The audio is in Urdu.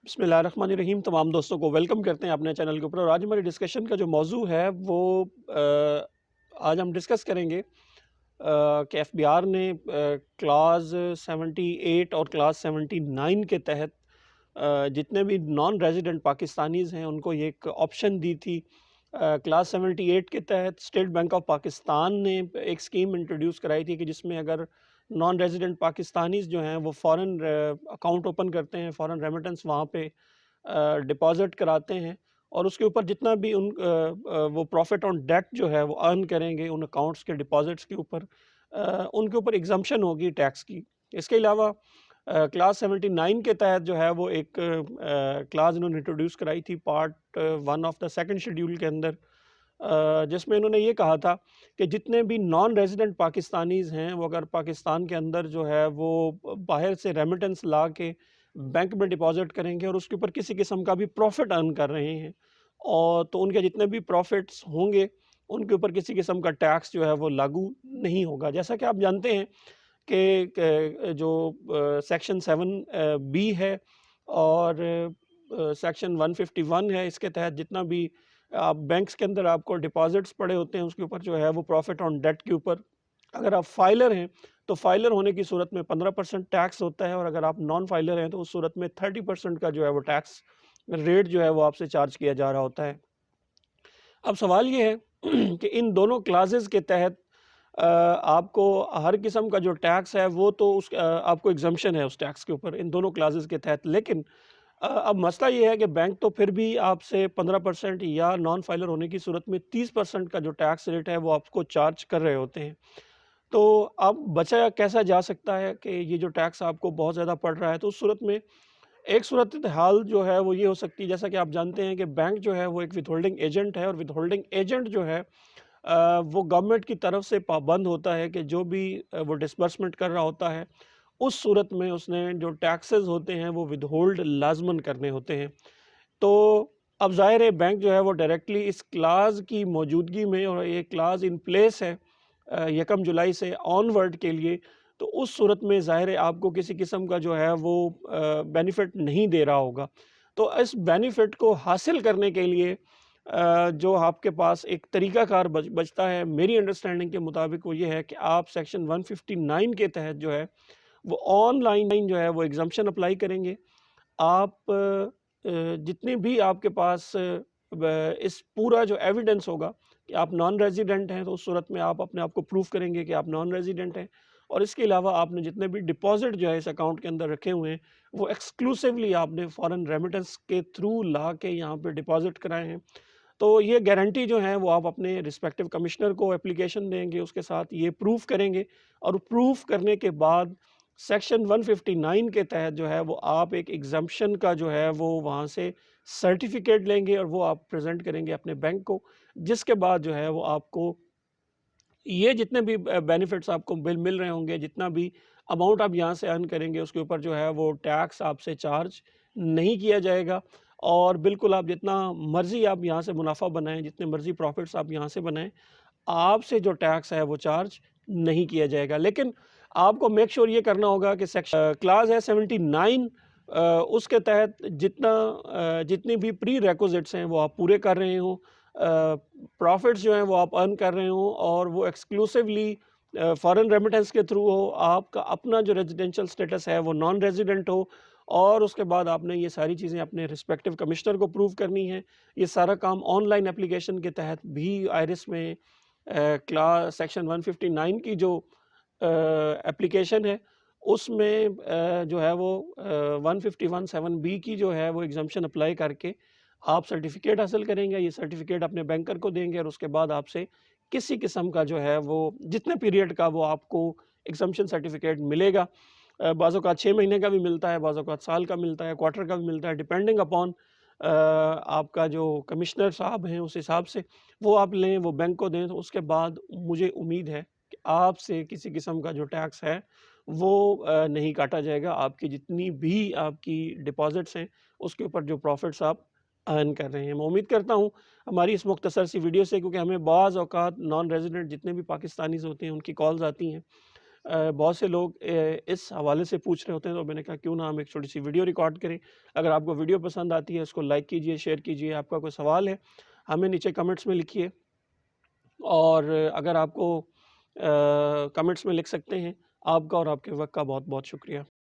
بسم اللہ الرحمن الرحیم. تمام دوستوں کو ویلکم کرتے ہیں اپنے چینل کے اوپر. اور آج ہماری ڈسکشن کا جو موضوع ہے وہ آج ہم ڈسکس کریں گے کہ ایف بی آر نے کلاس 78 اور کلاس 79 کے تحت جتنے بھی نان ریزیڈنٹ پاکستانیز ہیں ان کو یہ ایک آپشن دی تھی. کلاس 78 کے تحت اسٹیٹ بینک آف پاکستان نے ایک اسکیم انٹروڈیوس کرائی تھی کہ جس میں اگر نان ریزیڈنٹ پاکستانیز جو ہیں وہ فورن اکاؤنٹ اوپن کرتے ہیں، فورن ریمیٹنس وہاں پہ ڈپازٹ کراتے ہیں، اور اس کے اوپر جتنا بھی وہ پروفٹ آن ڈیٹ جو ہے وہ ارن کریں گے ان اکاؤنٹس کے ڈپازٹس کے اوپر، ان کے اوپر ایگزمپشن ہوگی ٹیکس کی. اس کے علاوہ کلاس 79 کے تحت جو ہے وہ ایک کلاس انہوں نے انٹروڈیوس کرائی تھی part 1 of the second schedule کے اندر، جس میں انہوں نے یہ کہا تھا کہ جتنے بھی نان ریزیڈنٹ پاکستانیز ہیں وہ اگر پاکستان کے اندر جو ہے وہ باہر سے ریمیٹنس لا کے بینک میں ڈپازٹ کریں گے اور اس کے اوپر کسی قسم کا بھی پروفٹ ارن کر رہے ہیں، اور تو ان کے جتنے بھی پروفٹس ہوں گے ان کے اوپر کسی قسم کا ٹیکس جو ہے وہ لاگو نہیں ہوگا. جیسا کہ آپ جانتے ہیں کہ جو سیکشن 7 بی ہے اور سیکشن 151 ہے، اس کے تحت جتنا بھی آپ بینکس کے اندر آپ کو ڈپازٹس پڑے ہوتے ہیں اس کے اوپر جو ہے وہ پروفٹ آن ڈیٹ کے اوپر اگر آپ فائلر ہیں تو فائلر ہونے کی صورت میں 15% ٹیکس ہوتا ہے، اور اگر آپ نان فائلر ہیں تو اس صورت میں 30% کا جو ہے وہ ٹیکس ریٹ جو ہے وہ آپ سے چارج کیا جا رہا ہوتا ہے. اب سوال یہ ہے کہ ان دونوں کلازز کے تحت آپ کو ہر قسم کا جو ٹیکس ہے وہ تو آپ کو ایگزمپشن ہے اس ٹیکس کے اوپر ان دونوں کلازز کے تحت، لیکن اب مسئلہ یہ ہے کہ بینک تو پھر بھی آپ سے 15% یا نان فائلر ہونے کی صورت میں 30% کا جو ٹیکس ریٹ ہے وہ آپ کو چارج کر رہے ہوتے ہیں. تو اب بچا کیسا جا سکتا ہے کہ یہ جو ٹیکس آپ کو بہت زیادہ پڑ رہا ہے؟ تو اس صورت میں ایک صورتحال جو ہے وہ یہ ہو سکتی ہے، جیسا کہ آپ جانتے ہیں کہ بینک جو ہے وہ ایک ود ہولڈنگ ایجنٹ ہے، اور ود ہولڈنگ ایجنٹ جو ہے وہ گورنمنٹ کی طرف سے پابند ہوتا ہے کہ جو بھی وہ ڈسبرسمنٹ کر رہا ہوتا ہے اس صورت میں اس نے جو ٹیکسز ہوتے ہیں وہ ود ہولڈ لازماً کرنے ہوتے ہیں. تو اب ظاہر ہے بینک جو ہے وہ ڈائریکٹلی اس کلاز کی موجودگی میں، اور یہ کلاز ان پلیس ہے 1 جولائی سے آن ورڈ کے لیے، تو اس صورت میں ظاہر ہے آپ کو کسی قسم کا جو ہے وہ بینیفٹ نہیں دے رہا ہوگا. تو اس بینیفٹ کو حاصل کرنے کے لیے جو آپ کے پاس ایک طریقہ کار بچتا ہے میری انڈرسٹینڈنگ کے مطابق، وہ یہ ہے کہ آپ سیکشن 159 کے تحت جو ہے وہ آن لائن جو ہے وہ ایگزمپشن اپلائی کریں گے. آپ جتنے بھی آپ کے پاس اس پورا جو ایویڈنس ہوگا کہ آپ نان ریزیڈنٹ ہیں تو اس صورت میں آپ اپنے آپ کو پروف کریں گے کہ آپ نان ریزیڈنٹ ہیں، اور اس کے علاوہ آپ نے جتنے بھی ڈپازٹ جو ہے اس اکاؤنٹ کے اندر رکھے ہوئے ہیں وہ ایکسکلوسیولی آپ نے فارن ریمیٹنس کے تھرو لا کے یہاں پہ ڈپازٹ کرائے ہیں. تو یہ گارنٹی جو ہے وہ آپ اپنے رسپیکٹو کمشنر کو اپلیکیشن دیں گے، اس کے ساتھ یہ پروف کریں گے، اور پروف کرنے کے بعد سیکشن 159 کے تحت جو ہے وہ آپ ایک ایگزمپشن کا جو ہے وہ وہاں سے سرٹیفکیٹ لیں گے اور وہ آپ پریزنٹ کریں گے اپنے بینک کو، جس کے بعد جو ہے وہ آپ کو یہ جتنے بھی بینیفٹس آپ کو مل رہے ہوں گے، جتنا بھی اماؤنٹ آپ یہاں سے ارن کریں گے اس کے اوپر جو ہے وہ ٹیکس آپ سے چارج نہیں کیا جائے گا، اور بالکل آپ جتنا مرضی آپ یہاں سے منافع بنائیں، جتنے مرضی پروفٹس آپ یہاں سے بنائیں، آپ سے جو ٹیکس ہے وہ چارج نہیں کیا جائے گا. لیکن آپ کو میک شور یہ کرنا ہوگا کہ سیکشن کلاس ہے 79 اس کے تحت جتنی بھی پری ریکوزٹس ہیں وہ آپ پورے کر رہے ہوں، پروفٹس جو ہیں وہ آپ ارن کر رہے ہوں، اور وہ ایکسکلوسیولی فارن ریمیٹنس کے تھرو ہو، آپ کا اپنا جو ریزیڈینشل سٹیٹس ہے وہ نان ریزیڈنٹ ہو، اور اس کے بعد آپ نے یہ ساری چیزیں اپنے رسپیکٹو کمشنر کو پروف کرنی ہے. یہ سارا کام آن لائن اپلیکیشن کے تحت بھی آئرس میں کلاس سیکشن 159 کی جو اپلیکیشن ہے اس میں جو ہے وہ 151(7)B کی جو ہے وہ ایگزمپشن اپلائی کر کے آپ سرٹیفکیٹ حاصل کریں گے. یہ سرٹیفکیٹ اپنے بینکر کو دیں گے، اور اس کے بعد آپ سے کسی قسم کا جو ہے وہ جتنے پیریڈ کا وہ آپ کو ایگزمپشن سرٹیفکیٹ ملے گا، بعض اوقات 6 مہینے کا بھی ملتا ہے، بعض اوقات سال کا ملتا ہے، کوارٹر کا بھی ملتا ہے، ڈیپینڈنگ اپون آپ کا جو کمشنر صاحب ہیں اس حساب سے وہ آپ لیں، وہ بینک کو دیں. تو اس کے بعد مجھے امید ہے کہ آپ سے کسی قسم کا جو ٹیکس ہے وہ نہیں کاٹا جائے گا. آپ کی جتنی بھی آپ کی ڈپازٹس ہیں اس کے اوپر جو پروفٹس آپ ارن کر رہے ہیں. میں امید کرتا ہوں ہماری اس مختصر سی ویڈیو سے، کیونکہ ہمیں بعض اوقات نان ریزیڈنٹ جتنے بھی پاکستانیز ہوتے ہیں ان کی کالز آتی ہیں، بہت سے لوگ اس حوالے سے پوچھ رہے ہوتے ہیں، تو میں نے کہا کیوں نہ ہم ایک چھوٹی سی ویڈیو ریکارڈ کریں۔ اگر آپ کو ویڈیو پسند آتی ہے اس کو لائک کیجئے، شیئر کیجئے۔ آپ کا کوئی سوال ہے ہمیں نیچے کمنٹس میں لکھیے، اور اگر آپ کو کمنٹس میں لکھ سکتے ہیں۔ آپ کا اور آپ کے وقت کا بہت بہت شکریہ۔